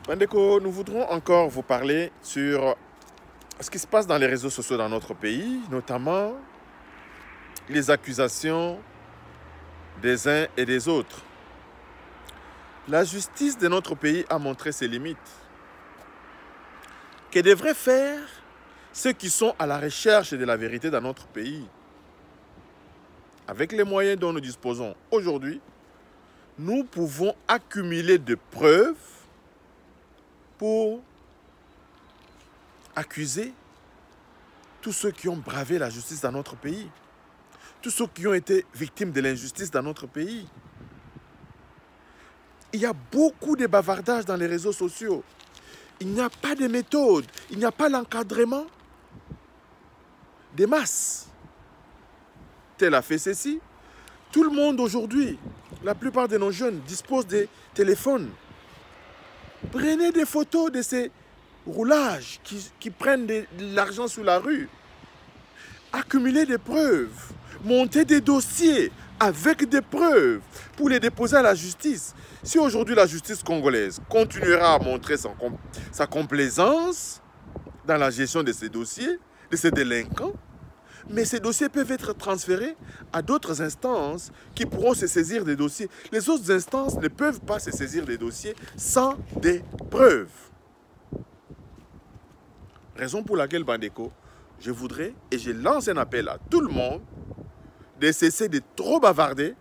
Bandeko, nous voudrons encore vous parler sur ce qui se passe dans les réseaux sociaux dans notre pays, notamment les accusations des uns et des autres. La justice de notre pays a montré ses limites. Que devraient faire ceux qui sont à la recherche de la vérité dans notre pays? Avec les moyens dont nous disposons aujourd'hui, nous pouvons accumuler de preuves pour accuser tous ceux qui ont bravé la justice dans notre pays, tous ceux qui ont été victimes de l'injustice dans notre pays. Il y a beaucoup de bavardages dans les réseaux sociaux. Il n'y a pas de méthode, il n'y a pas l'encadrement des masses. Tel a fait ceci. Tout le monde aujourd'hui, la plupart de nos jeunes disposent des téléphones. Prenez des photos de ces roulages qui prennent de l'argent sur la rue. Accumulez des preuves. Montez des dossiers avec des preuves pour les déposer à la justice. Si aujourd'hui la justice congolaise continuera à montrer sa complaisance dans la gestion de ces dossiers, de ces délinquants, mais ces dossiers peuvent être transférés à d'autres instances qui pourront se saisir des dossiers. Les autres instances ne peuvent pas se saisir des dossiers sans des preuves. Raison pour laquelle, Bandeko, je voudrais et je lance un appel à tout le monde de cesser de trop bavarder,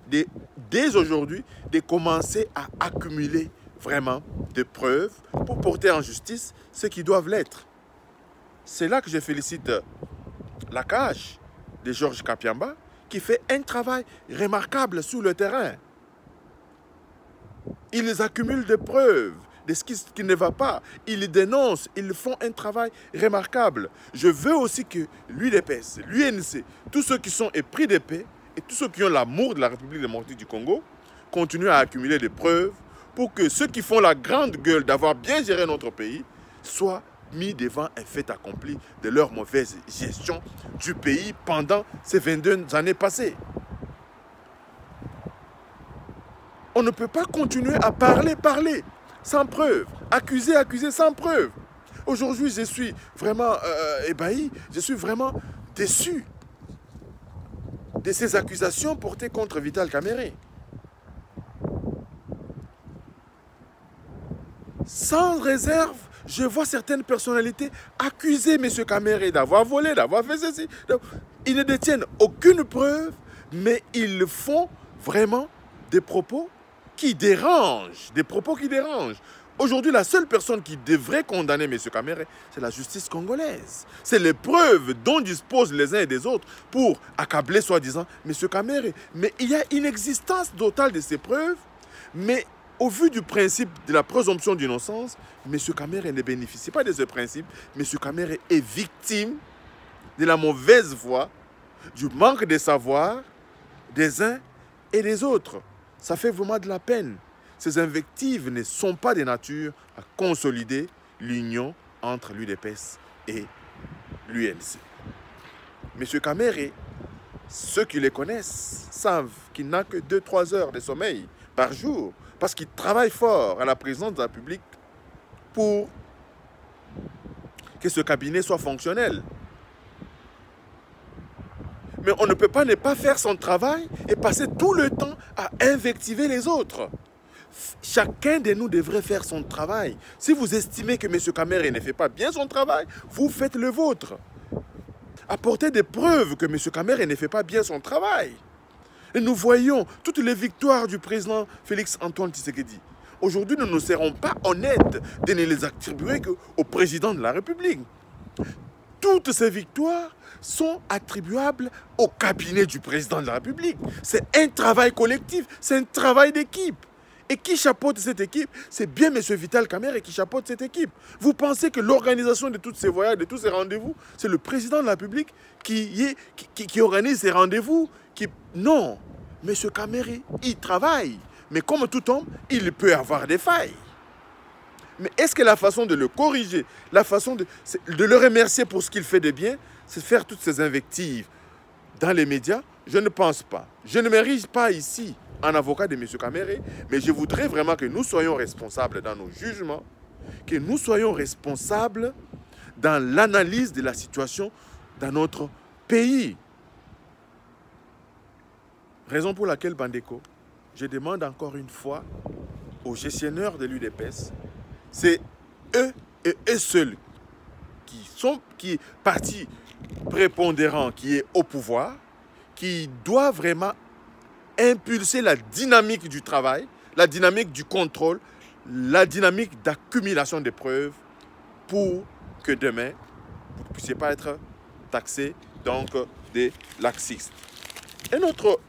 dès aujourd'hui, de commencer à accumuler vraiment des preuves pour porter en justice ceux qui doivent l'être. C'est là que je félicite la CAJ de Georges Kapiamba qui fait un travail remarquable sur le terrain. Ils accumulent des preuves de ce qui ne va pas. Ils dénoncent, ils font un travail remarquable. Je veux aussi que l'UDPS, l'UNC, tous ceux qui sont épris de paix et tous ceux qui ont l'amour de la République démocratique du Congo continuent à accumuler des preuves pour que ceux qui font la grande gueule d'avoir bien géré notre pays soient mis devant un fait accompli de leur mauvaise gestion du pays pendant ces 22 années passées. On ne peut pas continuer à parler sans preuve, accuser sans preuve. Aujourd'hui, je suis vraiment ébahi, je suis vraiment déçu de ces accusations portées contre Vital Kamerhe. Sans réserve, je vois certaines personnalités accuser M. Kamerhe d'avoir volé, d'avoir fait ceci. Ils ne détiennent aucune preuve, mais ils font vraiment des propos qui dérangent, Aujourd'hui, la seule personne qui devrait condamner M. Kamerhe, c'est la justice congolaise. C'est les preuves dont disposent les uns et des autres pour accabler soi-disant M. Kamerhe. Mais il y a une existence totale de ces preuves, mais au vu du principe de la présomption d'innocence, M. Kamerhe ne bénéficie pas de ce principe. M. Kamerhe est victime de la mauvaise foi, du manque de savoir des uns et des autres. Ça fait vraiment de la peine. Ces invectives ne sont pas de nature à consolider l'union entre l'UDPS et l'UNC. M. Kamerhe, ceux qui le connaissent savent qu'il n'a que 2-3 heures de sommeil par jour parce qu'il travaille fort à la présidence de la République pour que ce cabinet soit fonctionnel. Mais on ne peut pas ne pas faire son travail et passer tout le temps à invectiver les autres. Chacun de nous devrait faire son travail. Si vous estimez que M. Kamerhe ne fait pas bien son travail, vous faites le vôtre. Apportez des preuves que M. Kamerhe ne fait pas bien son travail. Et nous voyons toutes les victoires du président Félix Antoine Tshisekedi. Aujourd'hui, nous ne serons pas honnêtes de ne les attribuer qu'au président de la République. Toutes ces victoires sont attribuables au cabinet du président de la République. C'est un travail collectif, c'est un travail d'équipe. Et qui chapeaute cette équipe? C'est bien M. Vital Kamerhe qui chapeaute cette équipe. Vous pensez que l'organisation de tous ces voyages, de tous ces rendez-vous, c'est le président de la République qui organise ces rendez-vous? Non, M. Kamerhe, il travaille. Mais comme tout homme, il peut avoir des failles. Mais est-ce que la façon de le corriger, la façon de le remercier pour ce qu'il fait de bien, c'est faire toutes ces invectives dans les médias? Je ne pense pas. Je ne m'érige pas ici en avocat de M. Kamere, mais je voudrais vraiment que nous soyons responsables dans nos jugements, que nous soyons responsables dans l'analyse de la situation dans notre pays. Raison pour laquelle, Bandeko, je demande encore une fois aux gestionnaires de l'UDPS, c'est eux et eux seuls qui parti prépondérant, qui est au pouvoir, qui doit vraiment impulser la dynamique du travail, la dynamique du contrôle, la dynamique d'accumulation des preuves pour que demain, vous ne puissiez pas être taxé donc des laxistes. Un autre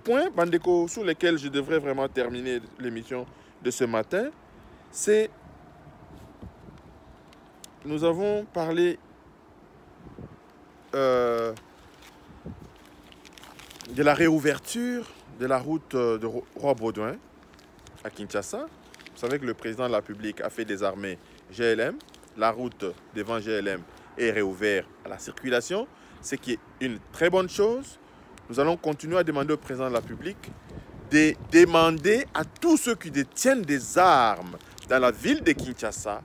point, Bandeko, sur lequel je devrais vraiment terminer l'émission de ce matin, c'est nous avons parlé de la réouverture de la route de Roi-Baudouin à Kinshasa. Vous savez que le président de la République a fait désarmer GLM. La route devant GLM est réouverte à la circulation, ce qui est une très bonne chose. Nous allons continuer à demander au président de la République de demander à tous ceux qui détiennent des armes dans la ville de Kinshasa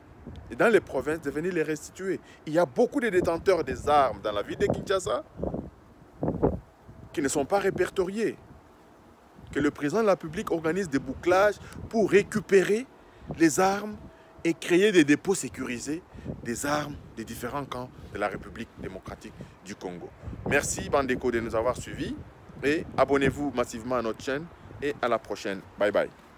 et dans les provinces de venir les restituer. Il y a beaucoup de détenteurs des armes dans la ville de Kinshasa qui ne sont pas répertoriés. Que le président de la République organise des bouclages pour récupérer les armes et créer des dépôts sécurisés des armes des différents camps de la République démocratique du Congo. Merci Bandeko de nous avoir suivis et abonnez-vous massivement à notre chaîne et à la prochaine. Bye bye.